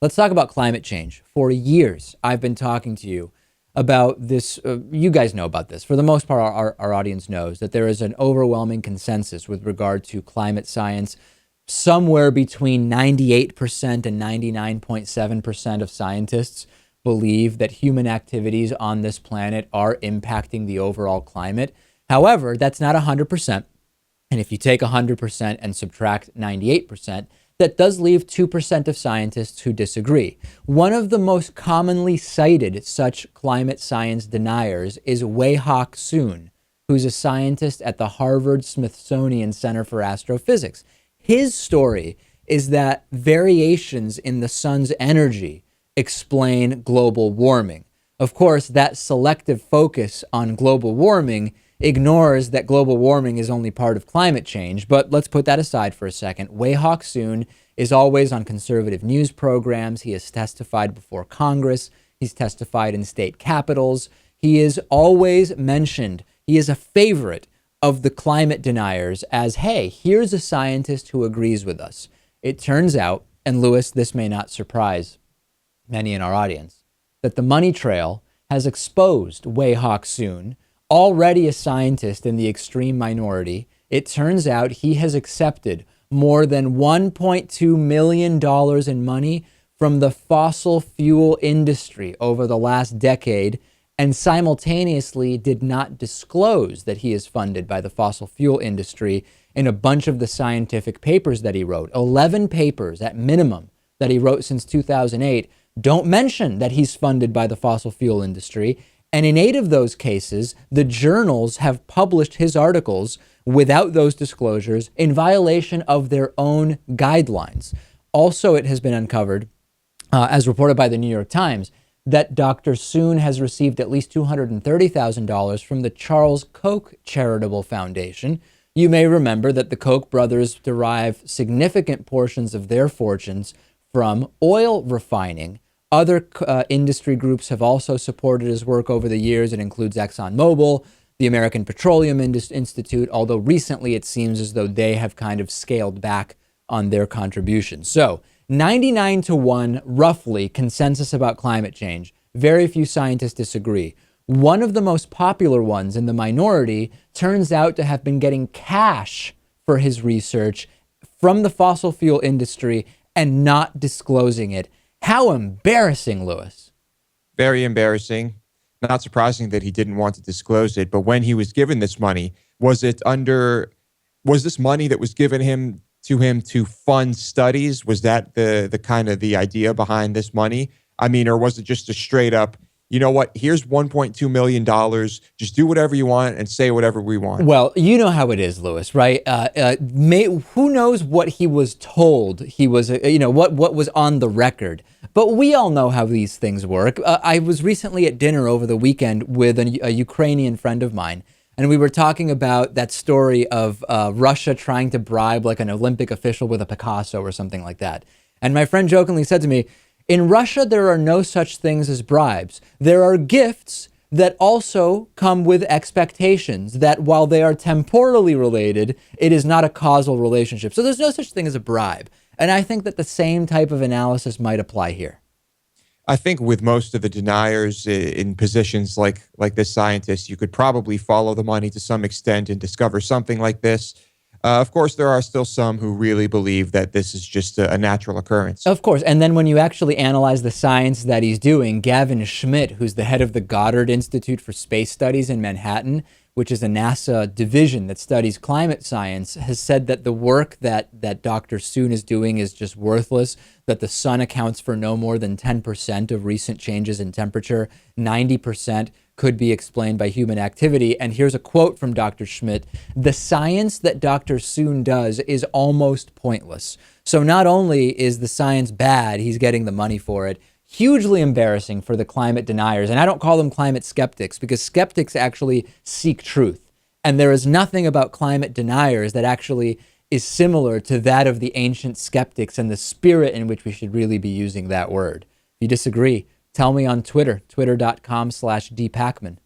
Let's talk about climate change. For years, I've been talking to you about this. You guys know about this. For the most part, our audience knows that there is an overwhelming consensus with regard to climate science. Somewhere between 98% and 99.7% of scientists believe that human activities on this planet are impacting the overall climate. However, that's not 100%. And if you take 100% and subtract 98%, that does leave 2% of scientists who disagree. One of the most commonly cited such climate science deniers is Wei-Hock Soon, who's a scientist at the Harvard-Smithsonian Center for Astrophysics. His story is that variations in the sun's energy explain global warming. Of course, that selective focus on global warming ignores that global warming is only part of climate change, but let's put that aside for a second. Wei-Hock Soon is always on conservative news programs. He has testified before Congress. He's testified in state capitals. He is always mentioned. He is a favorite of the climate deniers as, hey, here's a scientist who agrees with us. It turns out, and Lewis, this may not surprise many in our audience, that the money trail has exposed Wei-Hock Soon, already a scientist in the extreme minority. It turns out he has accepted more than $1.2 million in money from the fossil fuel industry over the last decade, and simultaneously did not disclose that he is funded by the fossil fuel industry in a bunch of the scientific papers that he wrote. 11 papers at minimum that he wrote since 2008 don't mention that he's funded by the fossil fuel industry. And in 8 of those cases, the journals have published his articles without those disclosures in violation of their own guidelines. Also, it has been uncovered, as reported by the New York Times, that Dr. Soon has received at least $230,000 from the Charles Koch Charitable Foundation. You may remember that the Koch brothers derive significant portions of their fortunes from oil refining. Other industry groups have also supported his work over the years. It includes ExxonMobil, the American Petroleum Institute, although recently it seems as though they have kind of scaled back on their contributions. So 99-1, roughly, consensus about climate change. Very few scientists disagree. One of the most popular ones in the minority turns out to have been getting cash for his research from the fossil fuel industry and not disclosing it. How embarrassing, Lewis. Very embarrassing. Not surprising that he didn't want to disclose it. But when he was given this money, was this money that was given to him to fund studies? Was that the kind of the idea behind this money? I mean, or was it just a straight up, you know what, here's $1.2 million. Just do whatever you want and say whatever we want. Well, you know how it is, Lewis, right? Who knows what he was told he was, what was on the record. But we all know how these things work. I was recently at dinner over the weekend with a Ukrainian friend of mine, and we were talking about that story of Russia trying to bribe like an Olympic official with a Picasso or something like that. And my friend jokingly said to me, in Russia, there are no such things as bribes. There are gifts that also come with expectations that while they are temporally related, it is not a causal relationship. So there's no such thing as a bribe. And I think that the same type of analysis might apply here. I think with most of the deniers in positions like this scientist, you could probably follow the money to some extent and discover something like this. Of course, there are still some who really believe that this is just a natural occurrence. Of course. And then when you actually analyze the science that he's doing, Gavin Schmidt, who's the head of the Goddard Institute for Space Studies in Manhattan, which is a NASA division that studies climate science, has said that the work that Dr. Soon is doing is just worthless, that the sun accounts for no more than 10% of recent changes in temperature. 90% could be explained by human activity. And here's a quote from Dr. Schmidt: "The science that Dr. Soon does is almost pointless." So not only is the science bad, he's getting the money for it. Hugely embarrassing for the climate deniers. And I don't call them climate skeptics, because skeptics actually seek truth. And there is nothing about climate deniers that actually is similar to that of the ancient skeptics and the spirit in which we should really be using that word. If you disagree, tell me on Twitter, twitter.com/dpakman.